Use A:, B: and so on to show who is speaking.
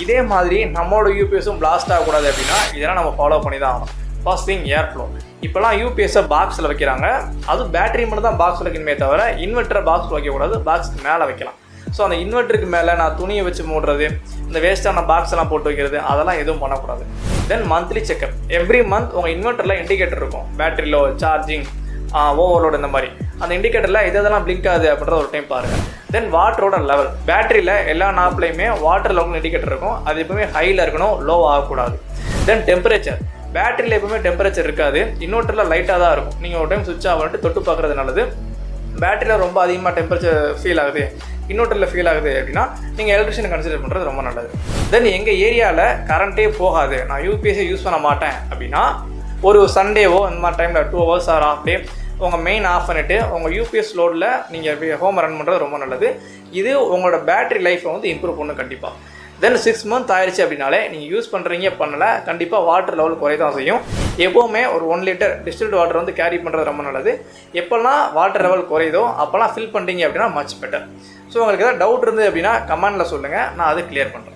A: இதே மாதிரி நம்மளோட யூபிஎஸும் பிளாஸ்ட் ஆகக்கூடாது அப்படின்னா இதெல்லாம் நம்ம ஃபாலோ பண்ணி தான் ஆகணும். ஃபர்ஸ்ட் திங் ஏர் ஃப்ளோ. இப்போலாம் யூபிஎஸ்ஸை பாக்ஸில் வைக்கிறாங்க, அதுவும் பேட்டரி மட்டும் தான் பாக்ஸில் வைக்கணுமே தவிர இன்வெர்ட்டரை பாக்ஸில் வைக்கக்கூடாது, பாக்ஸ்க்கு மேலே வைக்கலாம். ஸோ அந்த இன்வெர்ட்டருக்கு மேலே நான் துணியை வச்சு மூடுறது, இந்த வேஸ்ட்டான பாக்ஸ் எல்லாம் போட்டு வைக்கிறது, அதெல்லாம் எதுவும் பண்ணக்கூடாது. தென் மந்த்லி செக்அப். எவ்ரி மந்த் உங்கள் இன்வெர்ட்டரில் இண்டிகேட்டர் இருக்கும், பேட்டரி லோ, சார்ஜிங், ஓவர்லோடு, இந்த மாதிரி அந்த இண்டிகேட்டரில் இதெல்லாம் பிளிங்க் ஆகுது அப்படின்றத ஒரு டைம் பாருங்கள். தென் வாட்டரோட லெவல். பேட்டரியில் எல்லா நாப்லையுமே வாட்டர் லெவல் இண்டிகேட்டர் இருக்கும், அது எப்பவுமே ஹையில் இருக்கணும், லோ ஆகக்கூடாது. தென் டெம்பரேச்சர். பேட்டரியில் எப்பவுமே டெம்பரேச்சர் இருக்காது, இன்வெர்ட்டரில் லைட்டாக தான் இருக்கும். நீங்கள் ஒரு டைம் சுவிட்ச் ஆஃப் பண்ணிட்டு தொட்டு பார்க்குறது நல்லது. பேட்டரியில் ரொம்ப அதிகமாக டெம்பரேச்சர் ஃபீல் ஆகுது, இன்வெர்ட்டரில் ஃபீல் ஆகுது அப்படின்னா நீங்கள் எலக்ட்ரிஷியனை கன்சிடர் பண்ணுறது ரொம்ப நல்லது. தென் எங்கள் ஏரியாவில் கரண்ட்டே போகாது, நான் யூபிஎஸ்ஸை யூஸ் பண்ண மாட்டேன் அப்படின்னா ஒரு சண்டேவோ இந்த மாதிரி டைமில் 2 hours ஆர் ஆஃப் டே உங்கள் மெயின் ஆஃப் பண்ணிவிட்டு உங்கள் யூபிஎஸ் லோடில் நீங்கள் ஹோம் ரன் பண்ணுறது ரொம்ப நல்லது. இது உங்களோட பேட்டரி லைஃப்பை வந்து இம்ப்ரூவ் பண்ணும் கண்டிப்பாக. தென் 6 months ஆயிடுச்சு அப்படின்னாலே நீங்கள் யூஸ் பண்ணுறீங்க பண்ணலை, கண்டிப்பாக வாட்டர் லெவல் குறைய தான் செய்யும். எப்போவுமே ஒரு 1 liter டிஸ்டில்டு வாட்டர் வந்து கேரி பண்ணுறது ரொம்ப நல்லது. எப்போல்லாம் வாட்டர் லெவல் குறையுதோ அப்போல்லாம் ஃபில் பண்ணுறீங்க அப்படின்னா மச் பெட்டர். ஸோ உங்களுக்கு ஏதாவது டவுட் இருந்தது அப்படின்னா கமெண்டில் சொல்லுங்கள், நான் அதை கிளியர் பண்ணுறேன்.